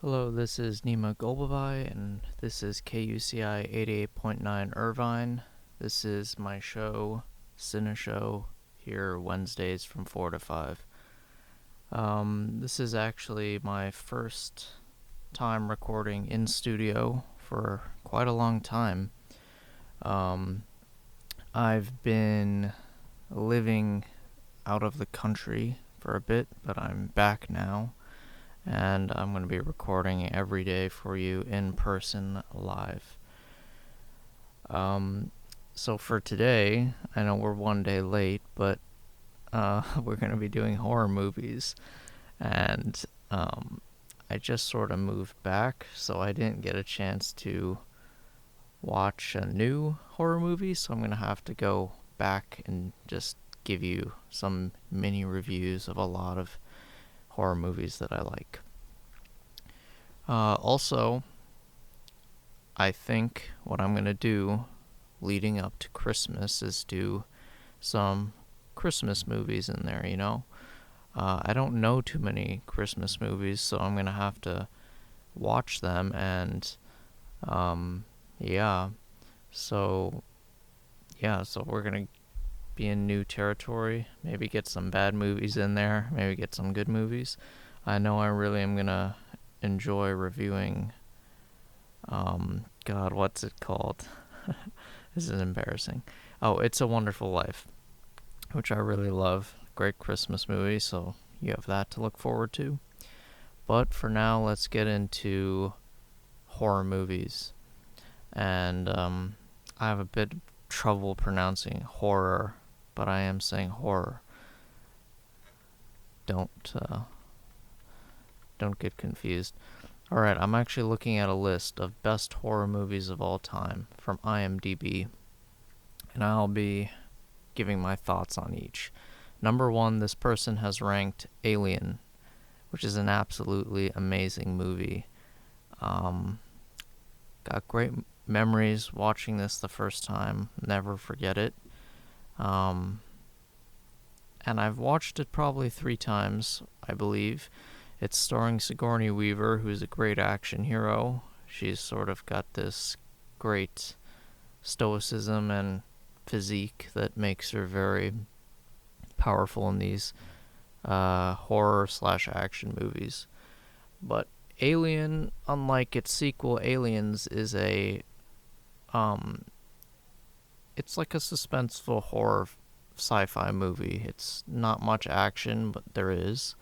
Hello, this is Nima Golbabai, and this is KUCI 88.9 Irvine. This is my show, Cinéshow, here Wednesdays from 4 to 5. This is actually my first time recording in studio for quite a long time. I've been living out of the country for a bit, but I'm back now. And I'm going to be recording every day for you in person live. So for today, I know we're one day late, but we're going to be doing horror movies. And I just sort of moved back, so I didn't get a chance to watch a new horror movie, so I'm going to have to go back and just give you some mini reviews of a lot of horror movies that I like. Also, I think what I'm going to do leading up to Christmas is do some Christmas movies in there, you know? I don't know too many Christmas movies, so I'm going to have to watch them, and, So we're going to be in new territory, maybe get some bad movies in there, maybe get some good movies. I know I really am going to enjoy reviewing, what's it called? This is embarrassing. Oh, It's a Wonderful Life, which I really love. Great Christmas movie, so you have that to look forward to. But for now, let's get into horror movies. And I have a bit of trouble pronouncing horror, but I am saying horror. Don't get confused. Alright, I'm actually looking at a list of best horror movies of all time from IMDb, and I'll be giving my thoughts on each. Number 1, this person has ranked Alien, which is an absolutely amazing movie. Got great memories watching this the first time, never forget it. And I've watched it probably 3 times, I believe. It's starring Sigourney Weaver, who's a great action hero. She's sort of got this great stoicism and physique that makes her very powerful in these horror/action movies. But Alien, unlike its sequel Aliens, is it's like a suspenseful horror sci-fi movie. It's not much action, but there is.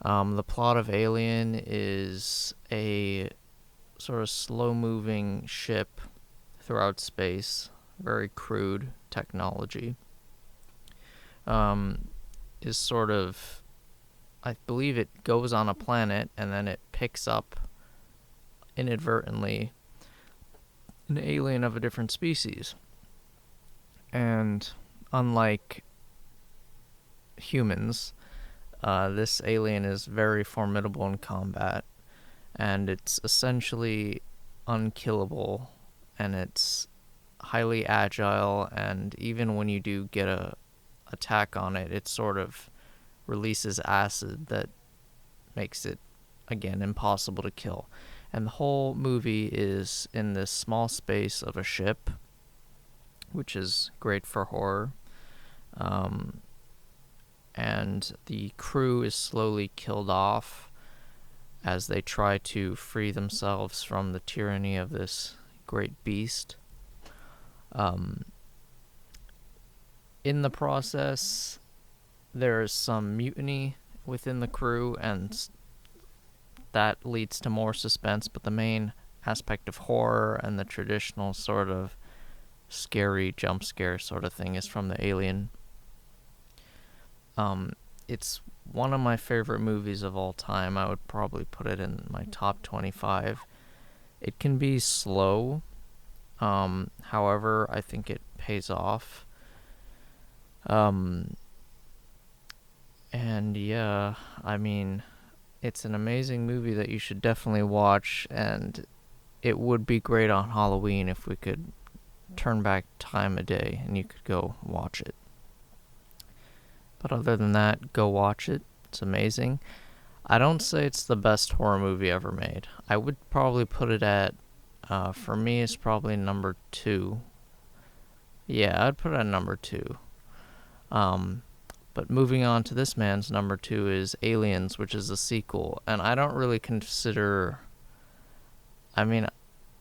The plot of Alien is a sort of slow-moving ship throughout space, very crude technology. Is sort of, I believe it goes on a planet and then it picks up inadvertently an alien of a different species. And unlike humans, this alien is very formidable in combat, and it's essentially unkillable, and it's highly agile, and even when you do get a attack on it, it sort of releases acid that makes it, again, impossible to kill. And the whole movie is in this small space of a ship, which is great for horror. And the crew is slowly killed off as they try to free themselves from the tyranny of this great beast. In the process, there's some mutiny within the crew, and that leads to more suspense, but the main aspect of horror and the traditional sort of scary jump scare sort of thing is from the alien. It's one of my favorite movies of all time. I would probably put it in my top 25. It can be slow, however, I think it pays off. And yeah, I mean, it's an amazing movie that you should definitely watch, and it would be great on Halloween if we could turn back time a day and you could go watch it. But other than that, go watch it. It's amazing. I don't say it's the best horror movie ever made. I would probably put it at, for me, it's probably number two. Yeah, I'd put it at number two. Um, but moving on to this man's number two is Aliens, which is a sequel. And I don't really consider, I mean,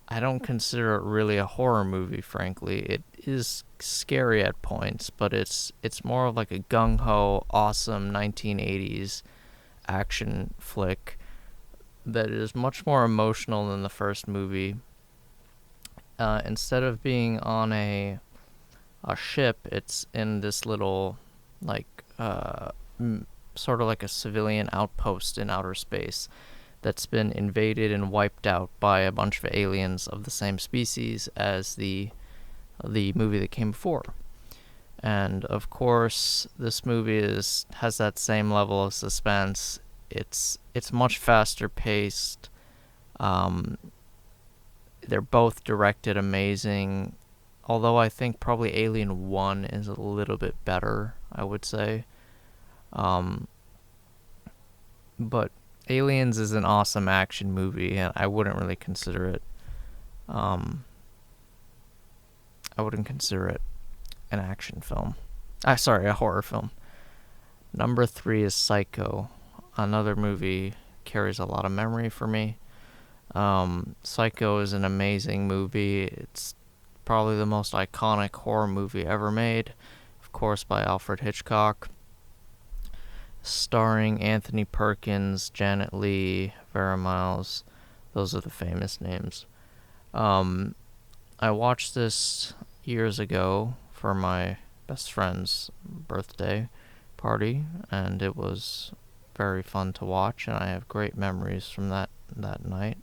I don't consider it really a horror movie, frankly. It is scary at points, but it's more of like a gung-ho, awesome 1980s action flick that is much more emotional than the first movie. Instead of being on a ship, it's in this little, like, sort of like a civilian outpost in outer space that's been invaded and wiped out by a bunch of aliens of the same species as the movie that came before. And of course, this movie has that same level of suspense. It's much faster paced. They're both directed amazing. Although I think probably Alien 1 is a little bit better, I would say. But Aliens is an awesome action movie, and I wouldn't really consider it. I wouldn't consider it an action film. Sorry, a horror film. Number three is Psycho. Another movie carries a lot of memory for me. Psycho is an amazing movie. It's probably the most iconic horror movie ever made, of course, by Alfred Hitchcock. Starring Anthony Perkins, Janet Leigh, Vera Miles. Those are the famous names. I watched this years ago for my best friend's birthday party, and it was very fun to watch, and I have great memories from that night.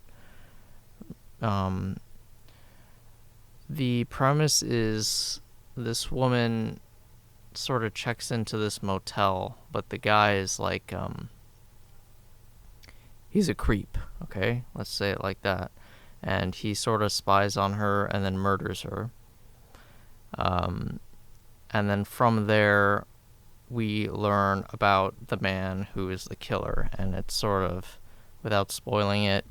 The premise is this woman sort of checks into this motel, but the guy is like, he's a creep, okay? Let's say it like that. And he sort of spies on her and then murders her. And then from there, we learn about the man who is the killer, and it's sort of, without spoiling it,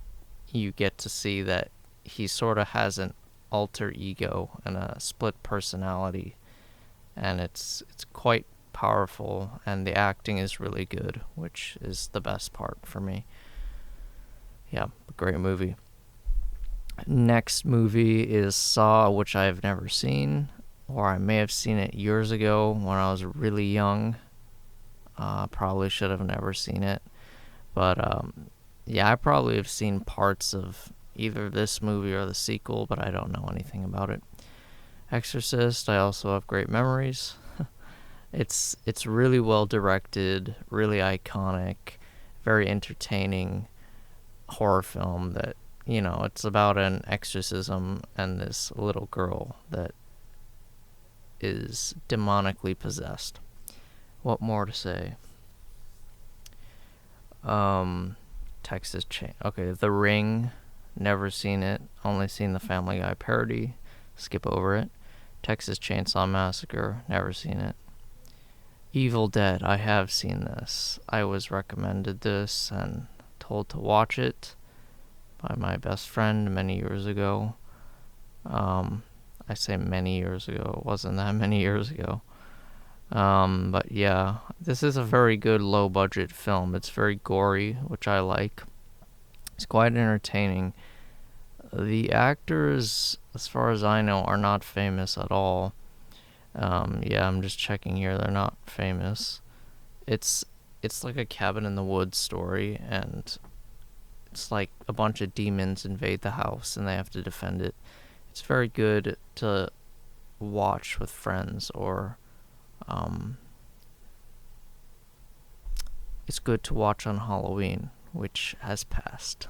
you get to see that he sort of has an alter ego and a split personality, and it's quite powerful, and the acting is really good, which is the best part for me. Yeah, great movie. Next movie is Saw, which I've never seen, or I may have seen it years ago when I was really young. Probably should have never seen it. But yeah, I probably have seen parts of either this movie or the sequel, but I don't know anything about it. Exorcist, I also have great memories. It's really well directed, really iconic, very entertaining horror film that, it's about an exorcism and this little girl that is demonically possessed. What more to say? Texas Chain. Okay, The Ring. Never seen it. Only seen the Family Guy parody. Skip over it. Texas Chainsaw Massacre. Never seen it. Evil Dead. I have seen this. I was recommended this and told to watch it by my best friend many years ago. I say many years ago. It wasn't that many years ago. But yeah, this is a very good low-budget film. It's very gory, which I like. It's quite entertaining. The actors, as far as I know, are not famous at all. Yeah, I'm just checking here. They're not famous. It's like a cabin in the woods story, and it's like a bunch of demons invade the house, and they have to defend it. It's very good to watch with friends, or it's good to watch on Halloween, which has passed.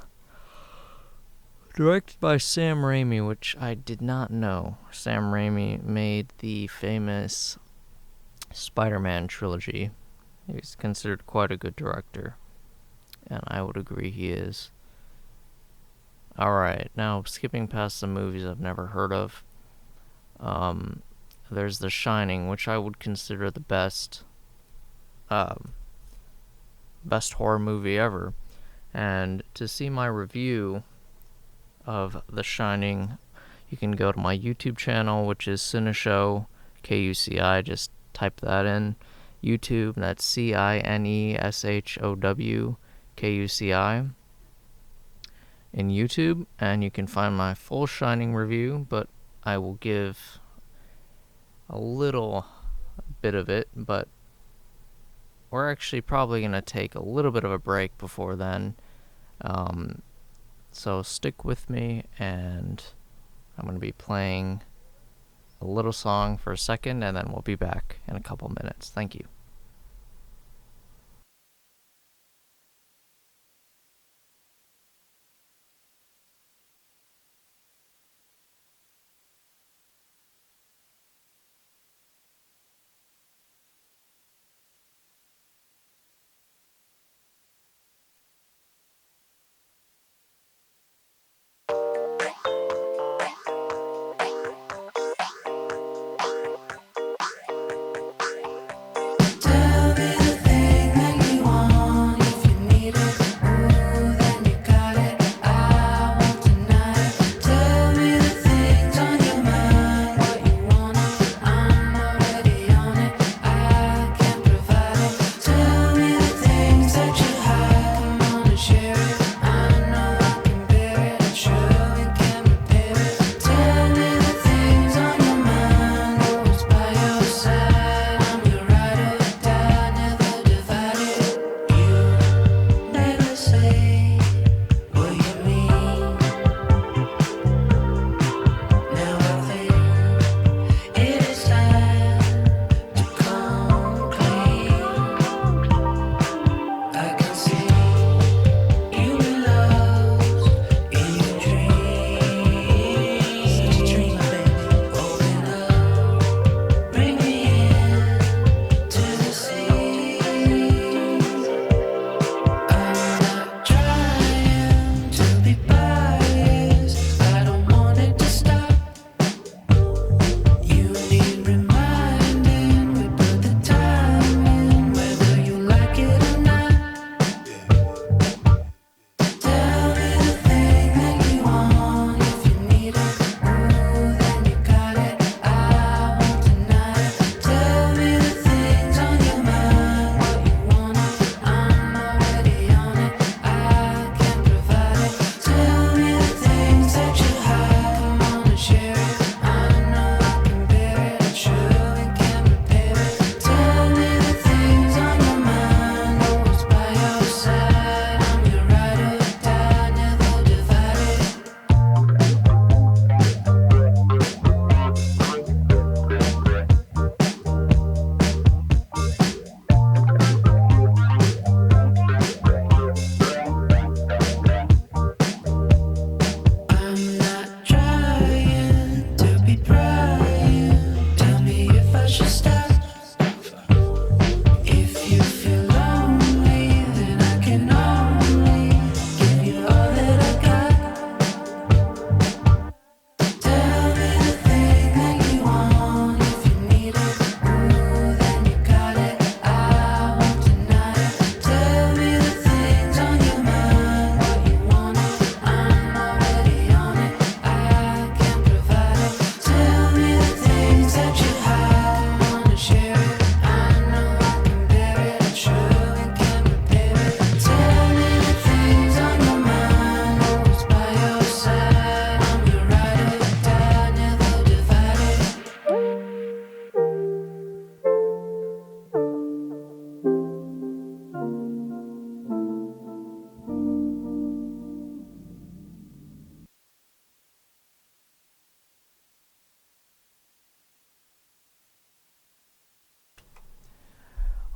Directed by Sam Raimi, which I did not know. Sam Raimi made the famous Spider-Man trilogy. He's considered quite a good director, and I would agree he is. Alright, now skipping past some movies I've never heard of. There's The Shining, which I would consider the best best horror movie ever. And to see my review of The Shining, you can go to my YouTube channel, which is Cinéshow, KUCI. Just type that in. YouTube, that's Cinéshow, KUCI, in YouTube, and you can find my full Shining review, but I will give a little bit of it, but we're actually probably going to take a little bit of a break before then. So stick with me, and I'm going to be playing a little song for a second, and then we'll be back in a couple minutes. Thank you.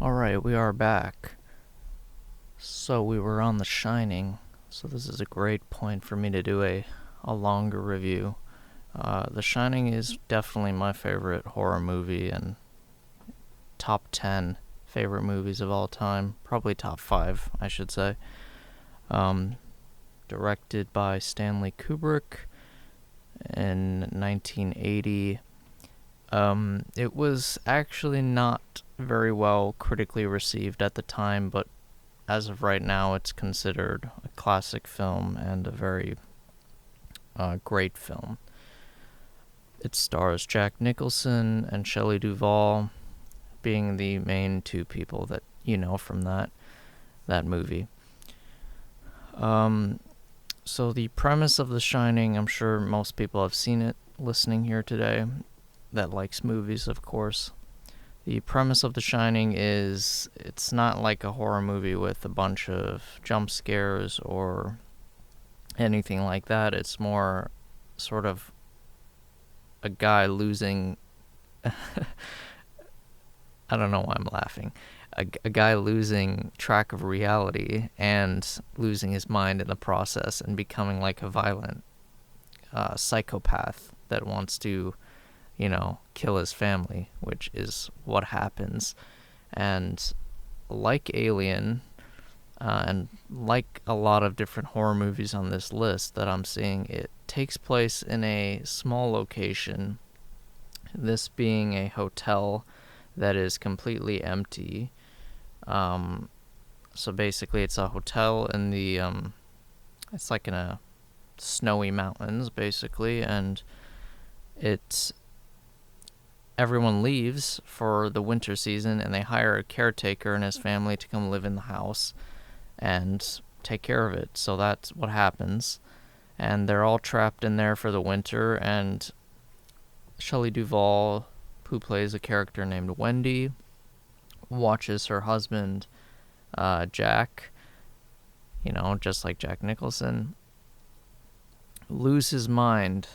Alright, we are back. So we were on The Shining, so this is a great point for me to do a longer review. The Shining is definitely my favorite horror movie and top 10 favorite movies of all time. Probably top 5, I should say. Directed by Stanley Kubrick in 1980. It was actually not very well critically received at the time, but as of right now, it's considered a classic film and a very great film. It stars Jack Nicholson and Shelley Duvall being the main two people that you know from that movie. So the premise of The Shining, I'm sure most people have seen it listening here today, that likes movies, of course. The premise of The Shining is it's not like a horror movie with a bunch of jump scares or anything like that. It's more sort of a guy losing... I don't know why I'm laughing. A guy losing track of reality and losing his mind in the process and becoming like a violent psychopath that wants to, kill his family, which is what happens. And like Alien, and like a lot of different horror movies on this list that I'm seeing, it takes place in a small location, this being a hotel that is completely empty. So basically it's a hotel in the, it's like in a snowy mountains, basically, and everyone leaves for the winter season, and they hire a caretaker and his family to come live in the house and take care of it. So that's what happens. And they're all trapped in there for the winter, and Shelley Duvall, who plays a character named Wendy, watches her husband, Jack, just like Jack Nicholson, lose his mind.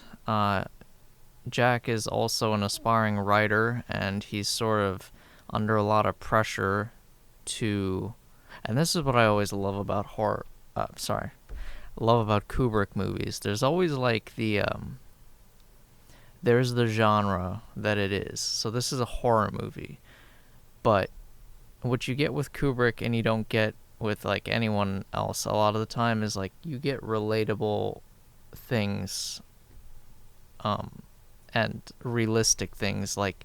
Jack is also an aspiring writer, and he's sort of under a lot of pressure to... And this is what I always love about love about Kubrick movies. There's always like there's the genre that it is. So this is a horror movie. But what you get with Kubrick and you don't get with like anyone else a lot of the time is like you get relatable things and realistic things. Like,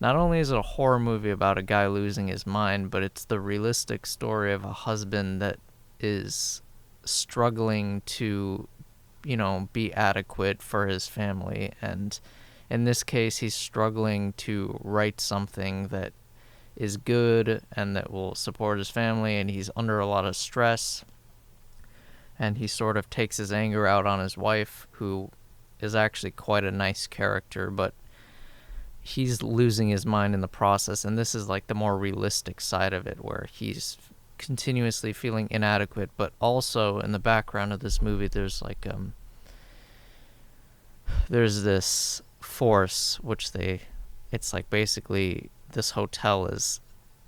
not only is it a horror movie about a guy losing his mind, but it's the realistic story of a husband that is struggling to, be adequate for his family. And in this case, he's struggling to write something that is good and that will support his family, and he's under a lot of stress. And he sort of takes his anger out on his wife, who is actually quite a nice character, but he's losing his mind in the process. And this is like the more realistic side of it, where he's continuously feeling inadequate. But also in the background of this movie, there's like there's this force which it's like basically this hotel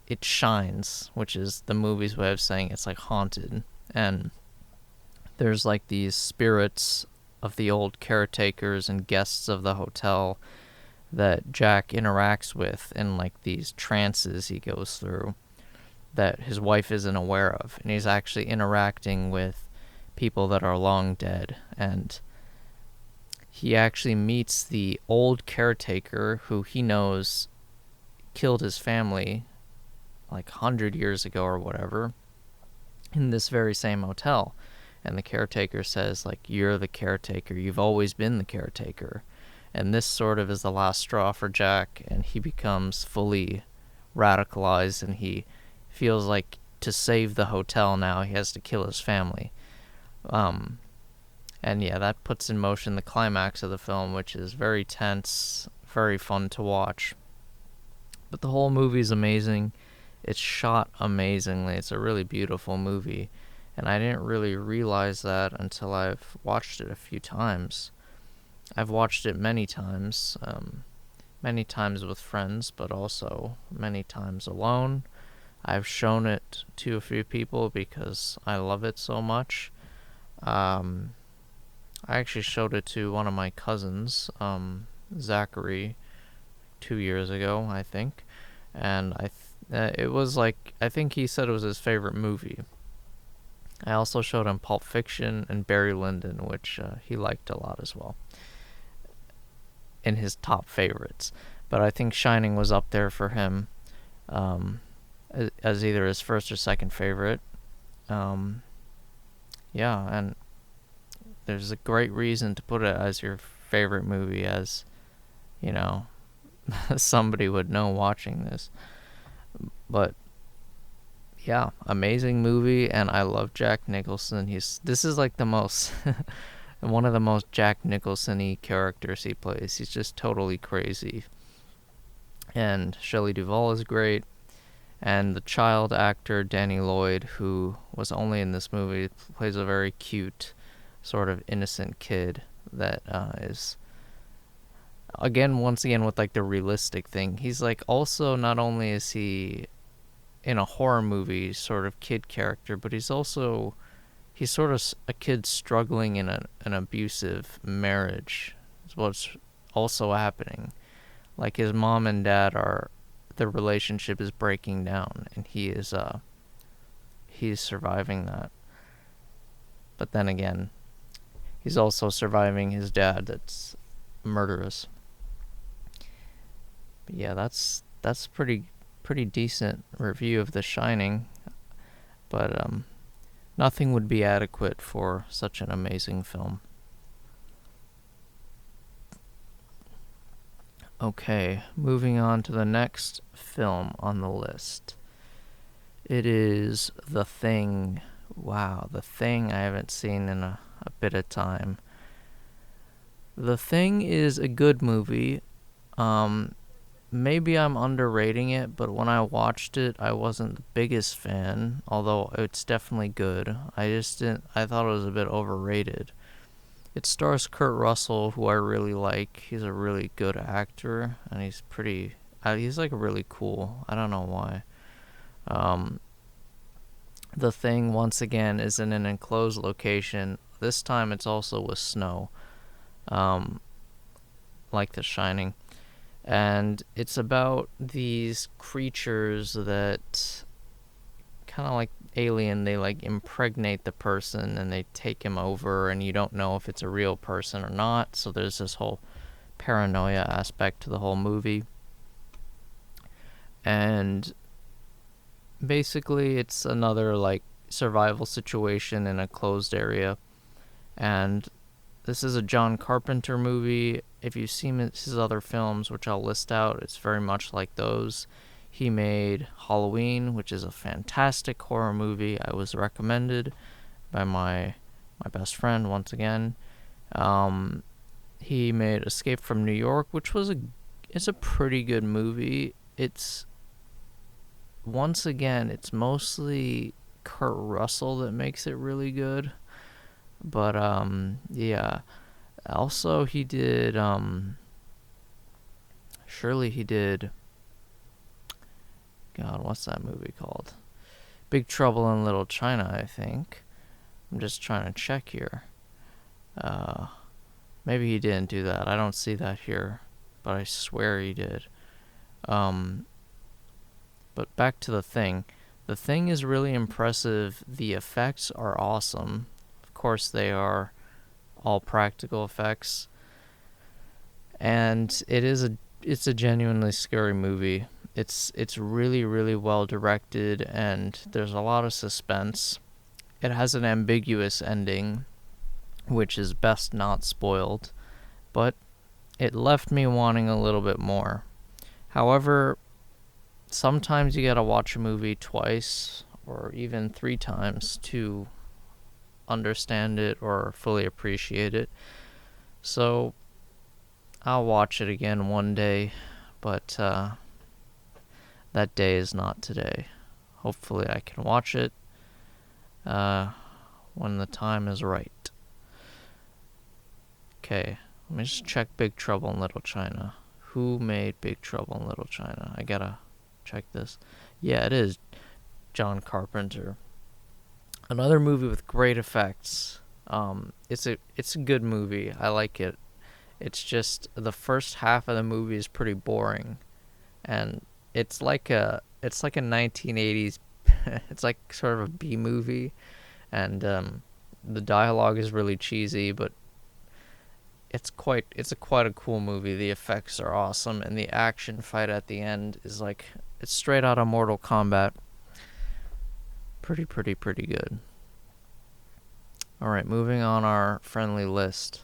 it shines, which is the movie's way of saying it's like haunted. And there's like these spirits of the old caretakers and guests of the hotel that Jack interacts with in like these trances he goes through that his wife isn't aware of. And he's actually interacting with people that are long dead. And he actually meets the old caretaker who he knows killed his family like 100 years ago or whatever in this very same hotel. And the caretaker says, like, you're the caretaker. You've always been the caretaker. And this sort of is the last straw for Jack, and he becomes fully radicalized, and he feels like to save the hotel now he has to kill his family. And yeah, that puts in motion the climax of the film, which is very tense, very fun to watch. But the whole movie is amazing. It's shot amazingly. It's a really beautiful movie. And I didn't really realize that until I've watched it a few times. I've watched it many times with friends, but also many times alone. I've shown it to a few people because I love it so much. I actually showed it to one of my cousins, Zachary, 2 years ago, I think. And it was like, I think he said it was his favorite movie. I also showed him Pulp Fiction and Barry Lyndon, which he liked a lot as well, in his top favorites. But I think Shining was up there for him as either his first or second favorite. Um, yeah, and there's a great reason to put it as your favorite movie, as, you know, somebody would know watching this. But yeah, amazing movie, and I love Jack Nicholson. This is like the most one of the most Jack Nicholson-y characters he plays. He's just totally crazy. And Shelley Duvall is great, and the child actor Danny Lloyd, who was only in this movie, plays a very cute, sort of innocent kid that is, again, once again, with like the realistic thing. He's like, also, not only is he in a horror movie sort of kid character, but he's sort of a kid struggling in an abusive marriage is what's also happening. Like, his mom and dad their relationship is breaking down, and he's surviving that. But then again, he's also surviving his dad that's murderous. But yeah, that's pretty decent review of The Shining. But nothing would be adequate for such an amazing film. Okay, moving on to the next film on the list. It is The Thing. Wow, The Thing I haven't seen in a bit of time. The Thing is a good movie. Maybe I'm underrating it, but when I watched it, I wasn't the biggest fan, although it's definitely good. I thought it was a bit overrated. It stars Kurt Russell, who I really like. He's a really good actor, and he's like really cool. I don't know why. The Thing, once again, is in an enclosed location. This time it's also with snow, like The Shining. And it's about these creatures that, kind of like Alien, they like impregnate the person and they take him over, and you don't know if it's a real person or not. So there's this whole paranoia aspect to the whole movie. And basically it's another like survival situation in a closed area. And this is a John Carpenter movie. If you've seen his other films, which I'll list out, it's very much like those. He made Halloween, which is a fantastic horror movie. I was recommended by my best friend once again. He made Escape from New York, which it's a pretty good movie. It's mostly Kurt Russell that makes it really good. But yeah. Also, he did God, what's that movie called? Big Trouble in Little China, I think. I'm just trying to check here. Maybe he didn't do that. I don't see that here, but I swear he did. But back to The Thing. The Thing is really impressive. The effects are awesome. Of course, they are all practical effects. And it's a genuinely scary movie. It's really, really well directed, and there's a lot of suspense. It has an ambiguous ending, which is best not spoiled, but it left me wanting a little bit more. However, sometimes you gotta watch a movie twice or even 3 times to understand it or fully appreciate it. So I'll watch it again one day, but that day is not today. Hopefully I can watch it when the time is right. Okay, let me just check Big Trouble in Little China. Who made Big Trouble in Little China? I gotta check this. Yeah, it is John Carpenter. Another movie with great effects. It's a good movie. I like it. It's just the first half of the movie is pretty boring, and it's like a 1980s. It's like sort of a B movie, and the dialogue is really cheesy, but it's quite a cool movie. The effects are awesome, and the action fight at the end is like it's straight out of Mortal Kombat. Pretty good. Alright, moving on our friendly list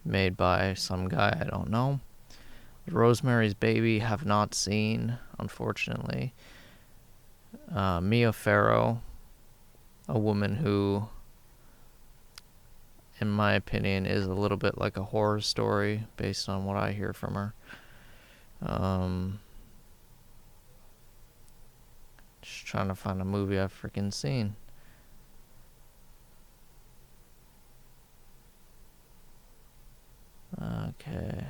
made by some guy I don't know. Rosemary's Baby, have not seen, unfortunately. Mia Farrow, a woman who, in my opinion, is a little bit like a horror story based on what I hear from her. Just trying to find a movie I've freaking seen. Okay.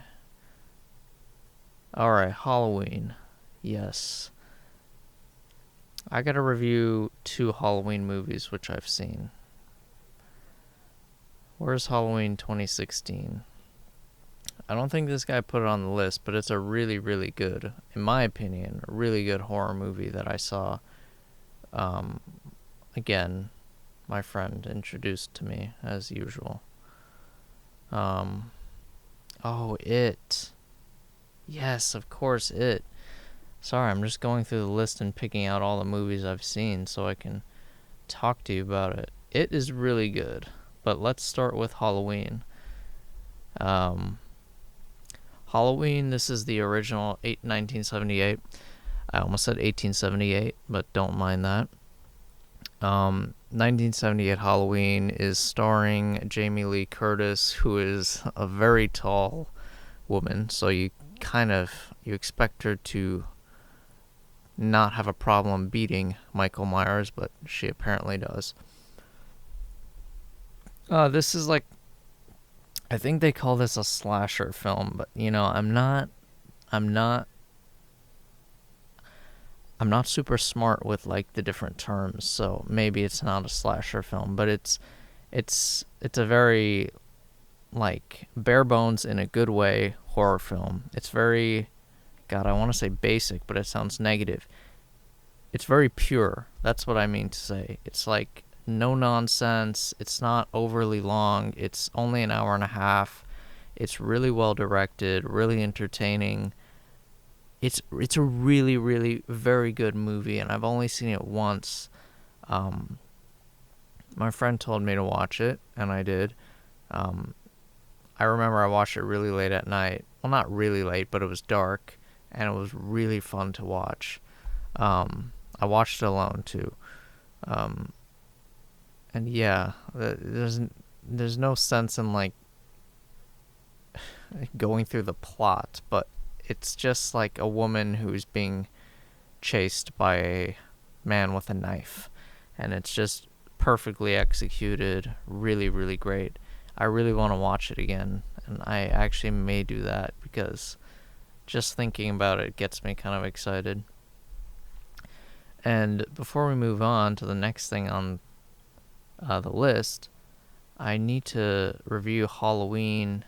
Alright, Halloween. Yes. I gotta review 2 Halloween movies which I've seen. Where's Halloween 2016? I don't think this guy put it on the list, but it's a really, really good, in my opinion, a really good horror movie that I saw. Again, my friend introduced to me, as usual. It. Yes, of course, It. Sorry, I'm just going through the list and picking out all the movies I've seen so I can talk to you about it. It is really good, but let's start with Halloween. Halloween, this is the original 1978. I almost said 1878, but don't mind that. 1978 Halloween is starring Jamie Lee Curtis, who is a very tall woman, so you expect her to not have a problem beating Michael Myers, but she apparently does. This is like, I think they call this a slasher film, but I'm not super smart with like the different terms, so maybe it's not a slasher film, but it's a very like bare bones in a good way horror film. It's very, God, I want to say basic, but it sounds negative. It's very pure. That's what I mean to say. It's like no nonsense. It's not overly long. It's only an hour and a half. It's really well directed, really entertaining. It's a really, really very good movie, and I've only seen it once. My friend told me to watch it, and I did. I remember I watched it really late at night. Well, not really late, but it was dark, and it was really fun to watch. I watched it alone too. And yeah, there's no sense in like going through the plot, but it's just like a woman who's being chased by a man with a knife, and it's just perfectly executed, really, really great. I really want to watch it again, and I actually may do that because just thinking about it gets me kind of excited. And before we move on to the next thing on the list, I need to review Halloween.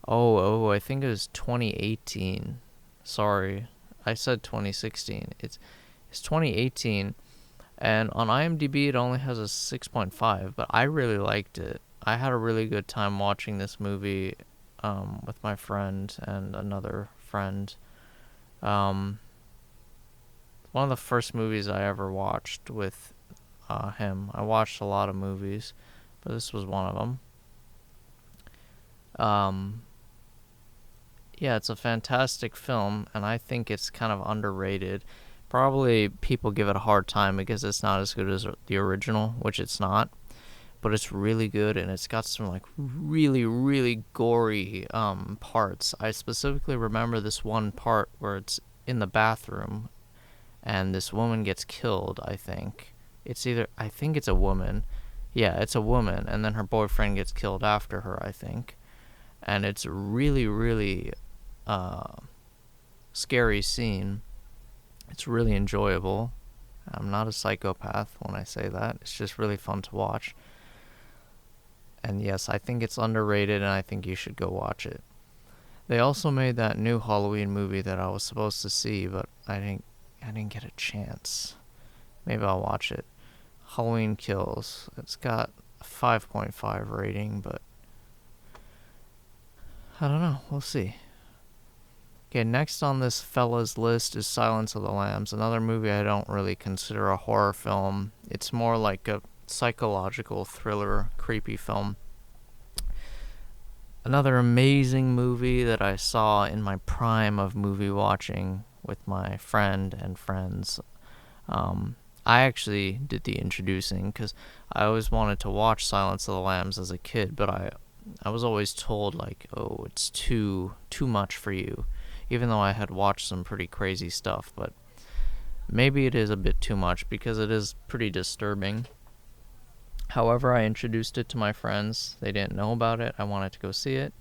I think it was 2018. Sorry, I said 2016. It's 2018, and on IMDb it only has a 6.5, but I really liked it. I had a really good time watching this movie with my friend and another friend. One of the first movies I ever watched with him. I watched a lot of movies, but this was one of them. Yeah, it's a fantastic film, and I think it's kind of underrated. Probably people give it a hard time because it's not as good as the original, which it's not. But it's really good, and it's got some like really, really gory parts. I specifically remember this one part where it's in the bathroom, and this woman gets killed. I think it's a woman. Yeah, it's a woman, and then her boyfriend gets killed after her, I think. And it's a really, really scary scene. It's really enjoyable. I'm not a psychopath when I say that. It's just really fun to watch. And yes, I think it's underrated, and I think you should go watch it. They also made that new Halloween movie that I was supposed to see, but I didn't get a chance. Maybe I'll watch it. Halloween Kills. It's got a 5.5 rating, but I don't know. We'll see. Okay, next on this fella's list is Silence of the Lambs, another movie I don't really consider a horror film. It's more like a psychological thriller, creepy film. Another amazing movie that I saw in my prime of movie watching with my friend and friends. I actually did the introducing because I always wanted to watch Silence of the Lambs as a kid, but I was always told, like, oh, it's too much for you, even though I had watched some pretty crazy stuff. But maybe it is a bit too much because it is pretty disturbing. However, I introduced it to my friends. They didn't know about it. I wanted to go see it,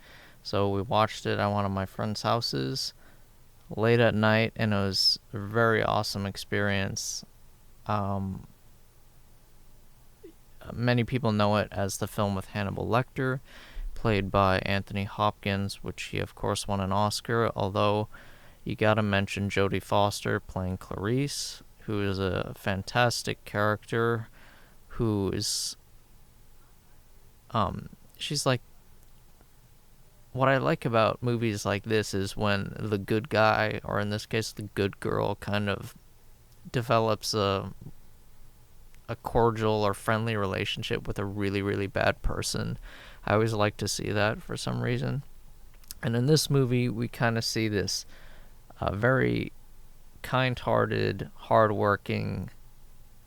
so we watched it at one of my friends' houses late at night, and it was a very awesome experience. Many people know it as the film with Hannibal Lecter, played by Anthony Hopkins, which he of course won an Oscar, although you gotta mention Jodie Foster playing Clarice, who is a fantastic character, who is, she's like, what I like about movies like this is when the good guy, or in this case the good girl, kind of develops a cordial or friendly relationship with a really, really bad person. I always like to see that for some reason. And in this movie, we kind of see this very kind-hearted, hardworking,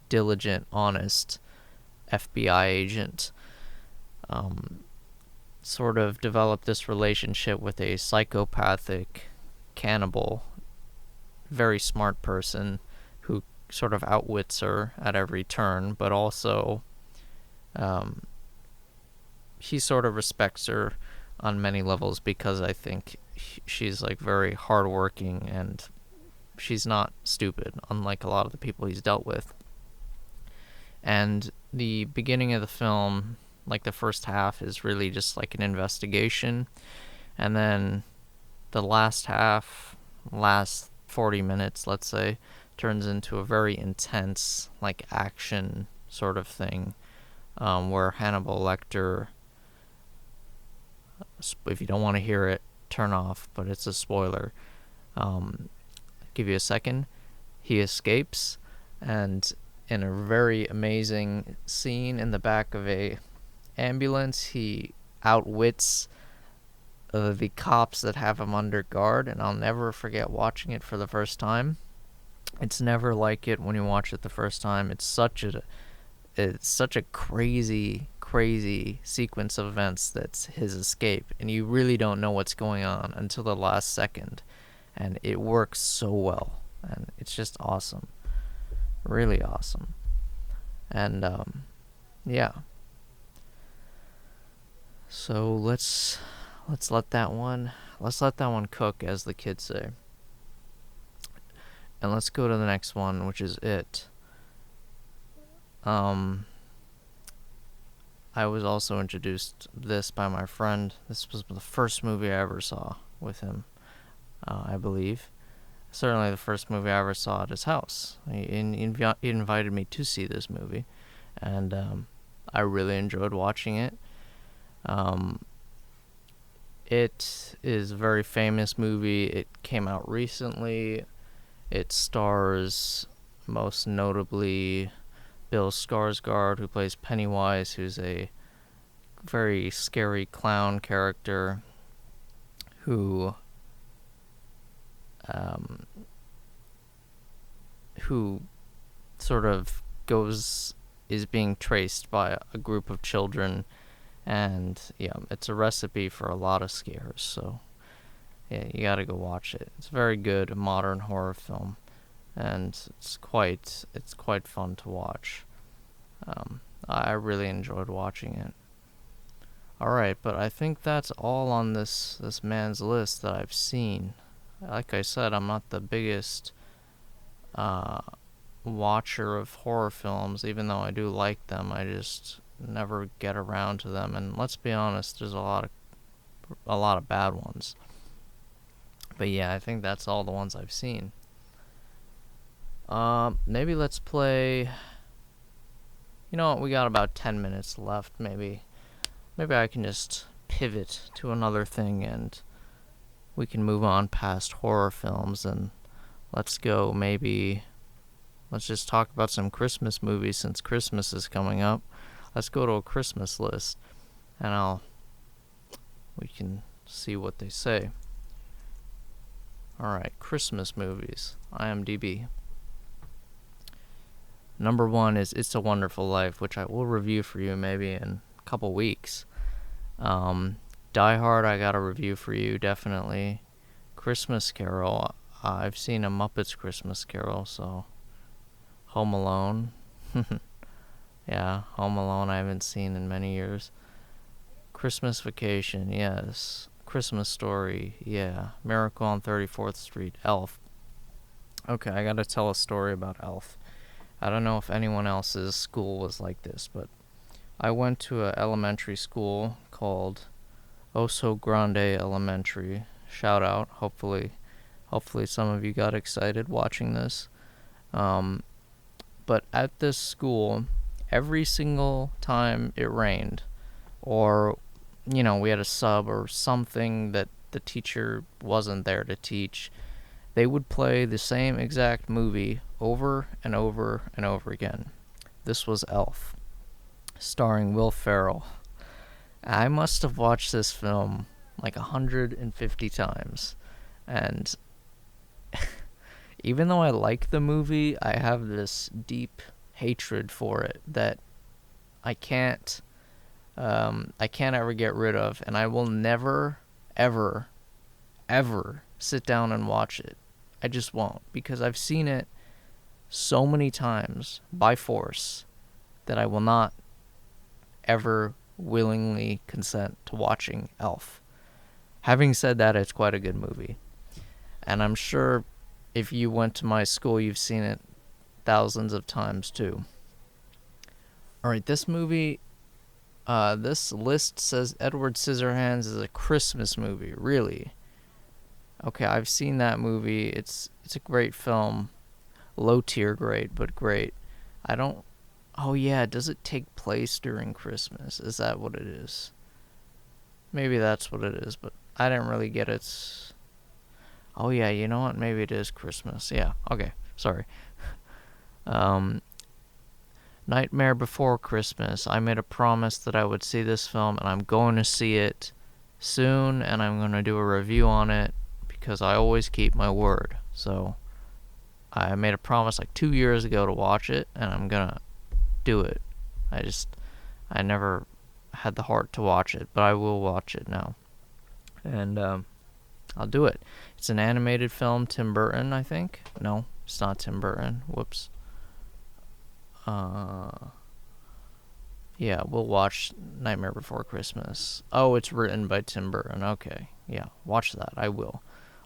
diligent, honest FBI agent sort of develop this relationship with a psychopathic cannibal, very smart person who sort of outwits her at every turn, but also he sort of respects her on many levels because I think she's like very hardworking and she's not stupid, unlike a lot of the people he's dealt with. And the beginning of the film, like the first half, is really just like an investigation, and then the last half, last 40 minutes, let's say, turns into a very intense, like, action sort of thing, where Hannibal Lecter, if you don't want to hear it, turn off, but it's a spoiler. Give you a second. He escapes, and in a very amazing scene in the back of a ambulance, he outwits the cops that have him under guard, and I'll never forget watching it for the first time. It's never like it when you watch it the first time. It's such a crazy sequence of events that's his escape, and you really don't know what's going on until the last second, and it works so well, and it's just awesome, really awesome. And yeah, so let's let that one cook, as the kids say. And let's go to the next one, which is It. I was also introduced this by my friend. This was the first movie I ever saw with him, I believe. Certainly the first movie I ever saw at his house. He invited me to see this movie, and I really enjoyed watching it. It is a very famous movie. It came out recently. It stars, most notably, Bill Skarsgård, who plays Pennywise, who's a very scary clown character who sort of is being traced by a group of children, and yeah, it's a recipe for a lot of scares, so yeah, you gotta go watch it. It's a very good modern horror film, and it's quite fun to watch. I really enjoyed watching it. Alright, but I think that's all on this man's list that I've seen. Like I said, I'm not the biggest watcher of horror films, even though I do like them. I just never get around to them, and let's be honest, there's a lot of bad ones. But yeah, I think that's all the ones I've seen. Maybe let's play. You know what? We got about 10 minutes left. Maybe I can just pivot to another thing and we can move on past horror films and let's just talk about some Christmas movies since Christmas is coming up. Let's go to a Christmas list and we can see what they say. Alright, Christmas movies. IMDb. Number 1 is It's a Wonderful Life, which I will review for you maybe in a couple weeks. Die Hard, I got a review for you, definitely. Christmas Carol, I've seen a Muppets Christmas Carol, so... Home Alone. Yeah, Home Alone I haven't seen in many years. Christmas Vacation, yes. Christmas Story, yeah. Miracle on 34th Street, Elf. Okay, I gotta tell a story about Elf. I don't know if anyone else's school was like this, but I went to an elementary school called Oso Grande Elementary. Shout out. Hopefully some of you got excited watching this. But at this school, every single time it rained, or, we had a sub or something that the teacher wasn't there to teach, they would play the same exact movie over and over and over again. This was Elf, starring Will Ferrell. I must have watched this film like 150 times, and even though I like the movie, I have this deep hatred for it that I can't ever get rid of, and I will never, ever, ever sit down and watch it. I just won't, because I've seen it so many times by force that I will not ever willingly consent to watching Elf. Having said that, it's quite a good movie, and I'm sure if you went to my school, you've seen it thousands of times too. Alright, this movie, this list says Edward Scissorhands is a Christmas movie. Really? Okay, I've seen that movie. It's a great film. Low tier great, but great. Oh yeah, does it take place during Christmas? Is that what it is? Maybe that's what it is, but I didn't really get it. Oh yeah, you know what? Maybe it is Christmas. Yeah, okay, sorry. Nightmare Before Christmas. I made a promise that I would see this film, and I'm going to see it soon, and I'm going to do a review on it, because I always keep my word. So, I made a promise like 2 years ago to watch it, and I'm going to do it. I never had the heart to watch it, but I will watch it now. And, I'll do it. It's an animated film, Tim Burton, I think. No, it's not Tim Burton. Whoops. Yeah, we'll watch Nightmare Before Christmas. Oh, it's written by Tim Burton. Okay, yeah, watch that. I will.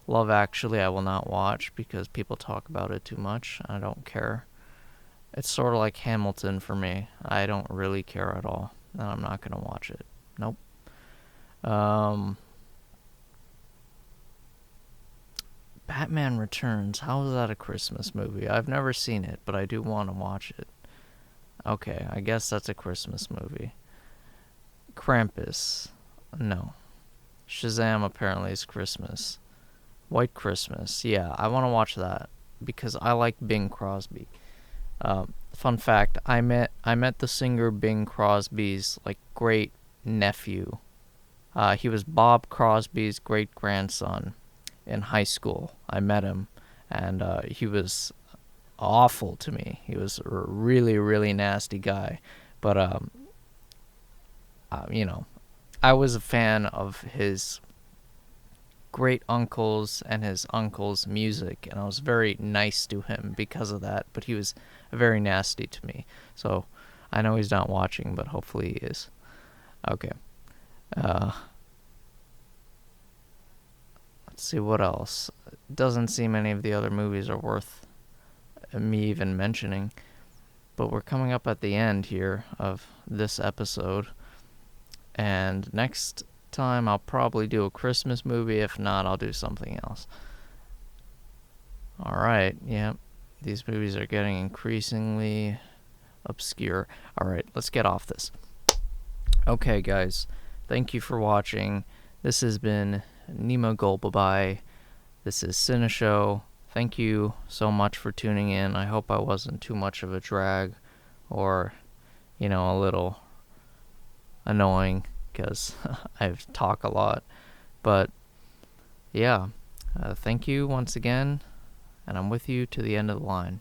Love Actually, I will not watch because people talk about it too much. I don't care. It's sort of like Hamilton for me. I don't really care at all, and I'm not going to watch it. Nope. Batman Returns. How is that a Christmas movie? I've never seen it, but I do want to watch it. Okay, I guess that's a Christmas movie. Krampus. No. Shazam apparently is Christmas. White Christmas. Yeah, I want to watch that because I like Bing Crosby. Fun fact, I met the singer Bing Crosby's great nephew. He was Bob Crosby's great grandson in high school. I met him, and he was awful to me. He was a really, really nasty guy. But, I was a fan of his great uncles and his uncle's music, and I was very nice to him because of that, but he was very nasty to me. So, I know he's not watching, but hopefully he is. Okay. Let's see what else. Doesn't seem any of the other movies are worth me even mentioning, but we're coming up at the end here of this episode, and next time I'll probably do a Christmas movie. If not, I'll do something else. Alright, yeah, these movies are getting increasingly obscure. Alright, let's get off this. Okay guys, thank you for watching. This has been Nemo Gulbabai. This is Cinéshow. Thank you so much for tuning in. I hope I wasn't too much of a drag or, a little annoying because I talk a lot. But yeah, thank you once again, and I'm with you to the end of the line.